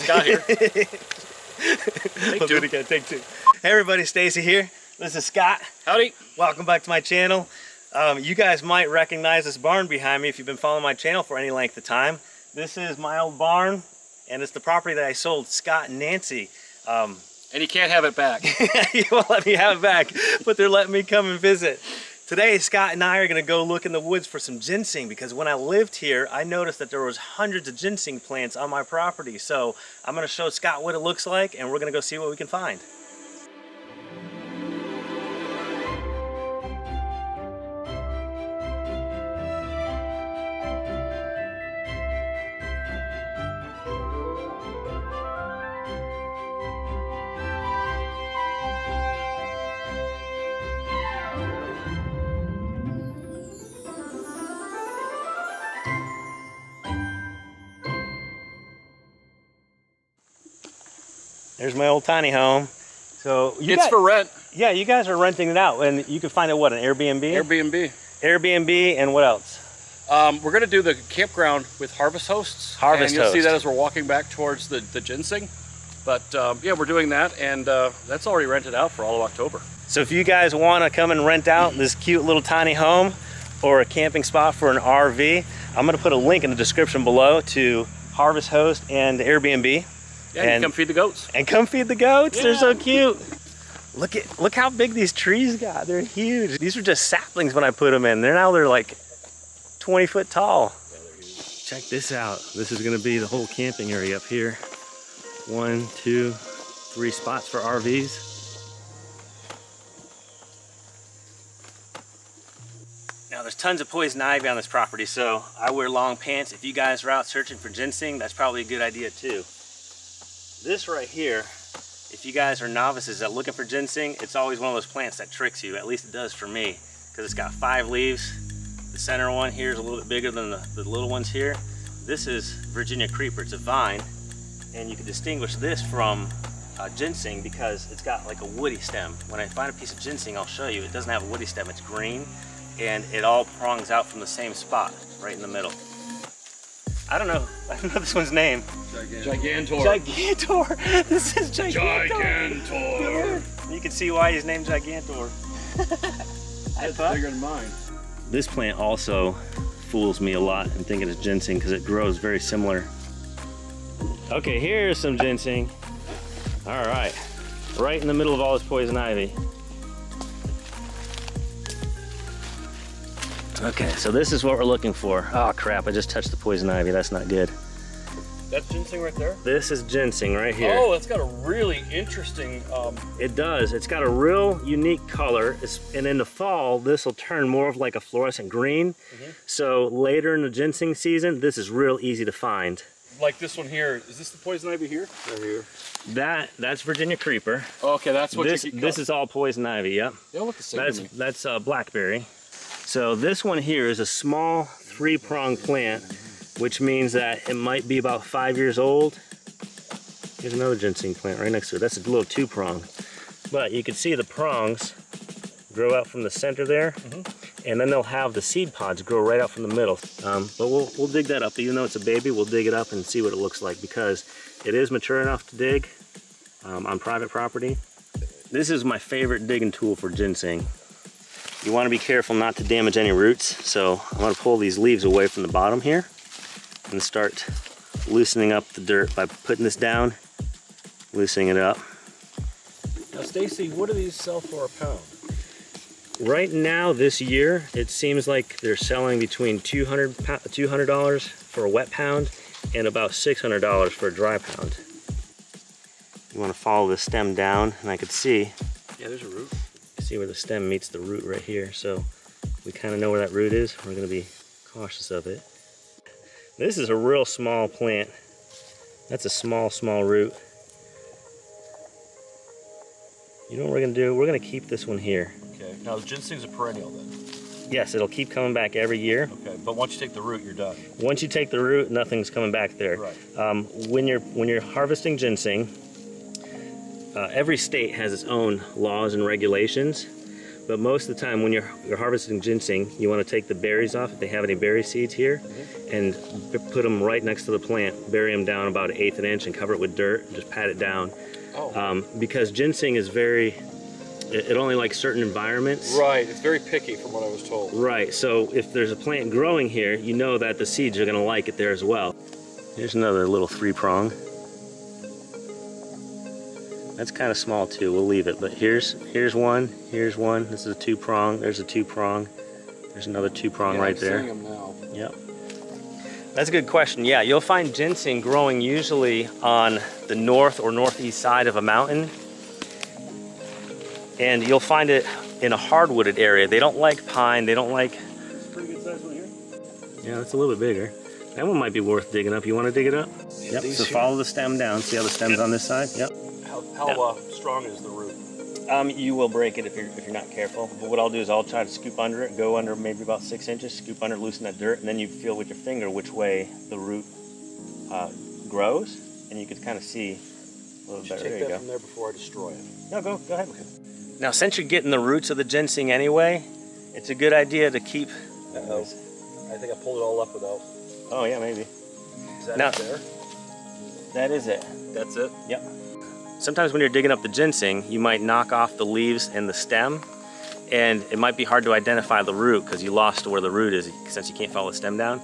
Scott here. We'll do it again, take two. Hey everybody, Stacy here. This is Scott. Howdy. Welcome back to my channel. You guys might recognize this barn behind me if you've been following my channel for any length of time. This is my old barn, and it's the property that I sold Scott and Nancy. And you can't have it back. You won't let me have it back, but they're letting me come and visit. Today, Scott and I are gonna go look in the woods for some ginseng, because when I lived here, I noticed that there was hundreds of ginseng plants on my property. So I'm gonna show Scott what it looks like, and we're gonna go see what we can find. There's my old tiny home. So it's for rent. Yeah, you guys are renting it out, and you can find it what, an Airbnb? Airbnb. Airbnb, and what else? We're gonna do the campground with harvest hosts. Harvest and you'll host. see that as we're walking back towards the ginseng. But yeah, we're doing that, and that's already rented out for all of October. So if you guys want to come and rent out this cute little tiny home or a camping spot for an RV, I'm going to put a link in the description below to Harvest Host and Airbnb. Yeah, and come feed the goats. And come feed the goats. Yeah. They're so cute. Look how big these trees got. They're huge. These were just saplings when I put them in. They're like 20 foot tall. Yeah, they're huge. Check this out. This is going to be the whole camping area up here. 1, 2, 3 spots for RVs. Now there's tons of poison ivy on this property, so I wear long pants. If you guys are out searching for ginseng, that's probably a good idea too. This right here, if you guys are novices at looking for ginseng, it's always one of those plants that tricks you. At least it does for me, because it's got 5 leaves. The center one here is a little bit bigger than the little ones here. This is Virginia creeper. It's a vine, and you can distinguish this from ginseng because it's got like a woody stem. When I find a piece of ginseng, I'll show you. It doesn't have a woody stem. It's green, and it all prongs out from the same spot, right in the middle. I don't know this one's name. Gigantor. Gigantor. This is Gigantor. Gigantor. You can see why he's named Gigantor. That's bigger than mine. This plant also fools me a lot in thinking it's ginseng because it grows very similar. Okay, here's some ginseng. All right, right in the middle of all this poison ivy. Okay, so this is what we're looking for. Oh crap, I just touched the poison ivy. That's not good. That's ginseng right there? This is ginseng right here. Oh, it's got a really interesting... It does. It's got a real unique color. And in the fall, this will turn more of like a fluorescent green. So later in the ginseng season, this is real easy to find. Like this one here. Is this the poison ivy here? Right here. That's Virginia creeper. Oh, okay, that's what this is all poison ivy, yep. They all look the same to me. That's blackberry. So this one here is a small 3-pronged plant, which means that it might be about 5 years old. Here's another ginseng plant right next to it. That's a little 2-prong. But you can see the prongs grow out from the center there, and then they'll have the seed pods grow right out from the middle. But we'll dig that up. Even though it's a baby, we'll dig it up and see what it looks like, because it is mature enough to dig on private property. This is my favorite digging tool for ginseng. You want to be careful not to damage any roots, so I'm going to pull these leaves away from the bottom here and start loosening up the dirt by putting this down, loosening it up. Now Stacy, what do these sell for a pound? Right now, this year, it seems like they're selling between $200 for a wet pound and about $600 for a dry pound. You want to follow the stem down, and I could see. Yeah, there's a root. See where the stem meets the root right here, so we kind of know where that root is. We're going to be cautious of it. This is a real small plant. That's a small root. You know what we're going to do? We're going to keep this one here. Okay, now the ginseng's a perennial then? Yes, it'll keep coming back every year. Okay, but once you take the root, you're done. Once you take the root, nothing's coming back there. Right. When you're harvesting ginseng, every state has its own laws and regulations. But most of the time when you're harvesting ginseng, you want to take the berries off if they have any berry seeds here, and put them right next to the plant, bury them down about 1/8 of an inch and cover it with dirt, and just pat it down. Because ginseng is it only likes certain environments. Right, it's very picky from what I was told. Right, so if there's a plant growing here, you know that the seeds are going to like it there as well. Here's another little 3-prong. That's kind of small too, we'll leave it, but here's one, this is a 2-prong, there's a 2-prong, there's another 2-prong right there. I'm seeing them now. Yep. That's a good question. Yeah, you'll find ginseng growing usually on the north or northeast side of a mountain, and you'll find it in a hardwooded area. They don't like pine, they don't like... It's a pretty good size one here. Yeah, that's a little bit bigger. That one might be worth digging up. You want to dig it up? Yeah, yep, so follow the stem down. See how the stem's on this side? Yep. How strong is the root? You will break it if you're not careful. But what I'll do is I'll try to scoop under it, go under maybe about 6 inches, scoop under, loosen that dirt, and then you feel with your finger which way the root grows, and you can kind of see a little better. There you go. From there before I destroy it. No, go ahead. Now, since you're getting the roots of the ginseng anyway, it's a good idea to keep. Uh-oh. I think I pulled it all up without. Oh yeah, maybe. Is that it there? That is it. That's it? Yep. Sometimes when you're digging up the ginseng, you might knock off the leaves and the stem, and it might be hard to identify the root because you lost where the root is since you can't follow the stem down.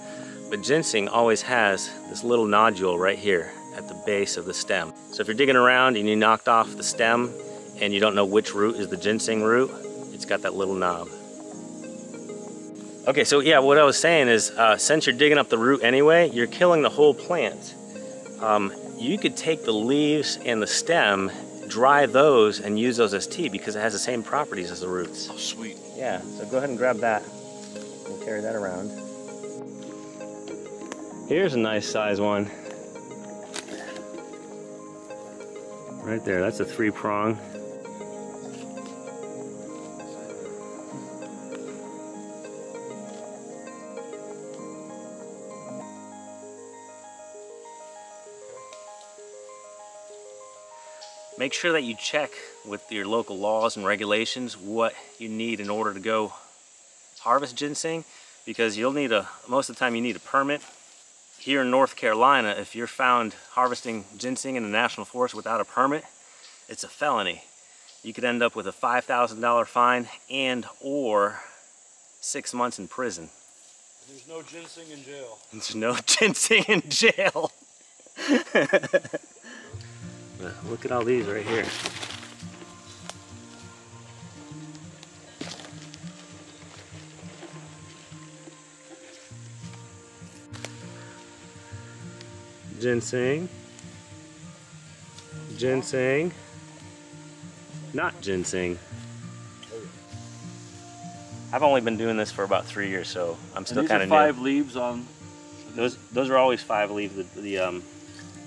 But ginseng always has this little nodule right here at the base of the stem. So if you're digging around and you knocked off the stem and you don't know which root is the ginseng root, it's got that little knob. Okay, so yeah, what I was saying is since you're digging up the root anyway, you're killing the whole plant. You could take the leaves and the stem, dry those, and use those as tea because it has the same properties as the roots. Oh, sweet. Yeah, so go ahead and grab that and carry that around. Here's a nice size one. Right there, that's a 3-prong. Make sure that you check with your local laws and regulations what you need in order to go harvest ginseng, because you'll need most of the time you need a permit. Here in North Carolina, if you're found harvesting ginseng in the national forest without a permit, it's a felony. You could end up with a $5,000 fine and or 6 months in prison. There's no ginseng in jail. There's no ginseng in jail. Look at all these right here. Ginseng. Ginseng. Not ginseng. I've only been doing this for about 3 years, so I'm still kind of new. 5 leaves on. Those are always 5 leaves. The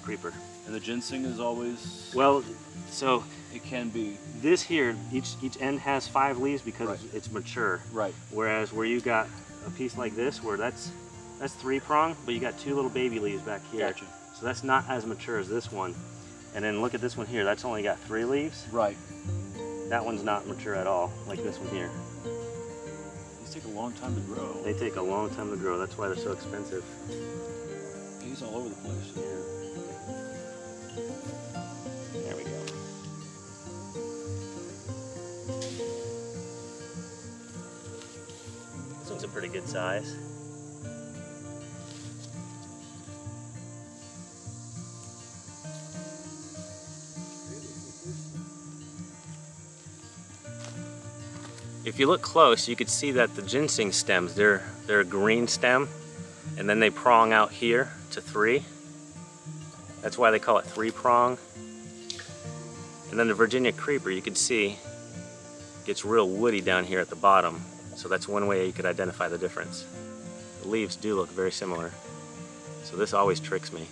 creeper. And the ginseng is always. Well, so it can be. This here, each end has 5 leaves because right. it's mature. Right. Whereas where you got a piece like this, where that's 3-prong, but you got 2 little baby leaves back here. Gotcha. So that's not as mature as this one. And then look at this one here. That's only got 3 leaves. Right. That one's not mature at all, like this one here. These take a long time to grow. They take a long time to grow. That's why they're so expensive. He's all over the place. Yeah. There we go. This one's a pretty good size. If you look close, you could see that the ginseng stems, they're a green stem, and then they prong out here to 3. That's why they call it 3-prong. And then the Virginia creeper, you can see, gets real woody down here at the bottom. So that's one way you could identify the difference. The leaves do look very similar. So this always tricks me.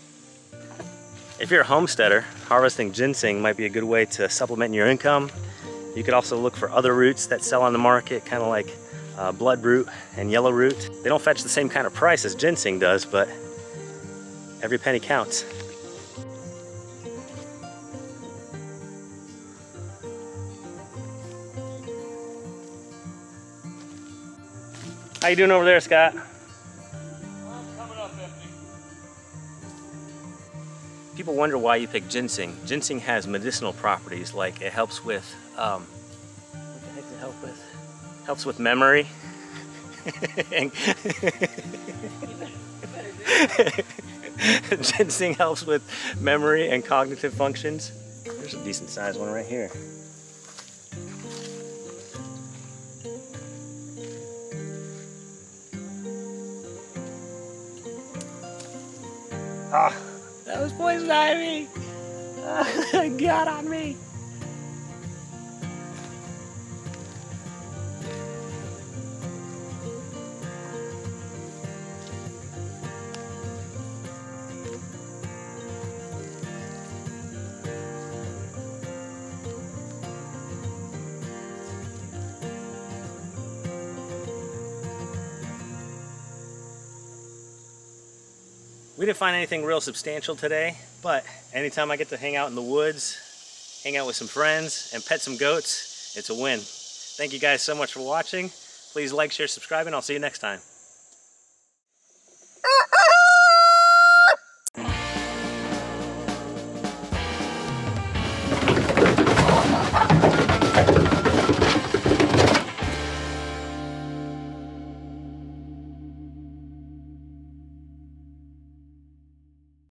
If you're a homesteader, harvesting ginseng might be a good way to supplement your income. You could also look for other roots that sell on the market, kind of like bloodroot and yellow root. They don't fetch the same kind of price as ginseng does, but every penny counts. How you doing over there, Scott? Coming up empty. People wonder why you pick ginseng. Ginseng has medicinal properties, like it helps with, what the heck does it help with? Helps with memory. Ginseng helps with memory and cognitive functions. There's a decent sized one right here. Ah, that was poison ivy. It got on me. We didn't find anything real substantial today, but anytime I get to hang out in the woods, hang out with some friends, and pet some goats, it's a win. Thank you guys so much for watching. Please like, share, subscribe, and I'll see you next time.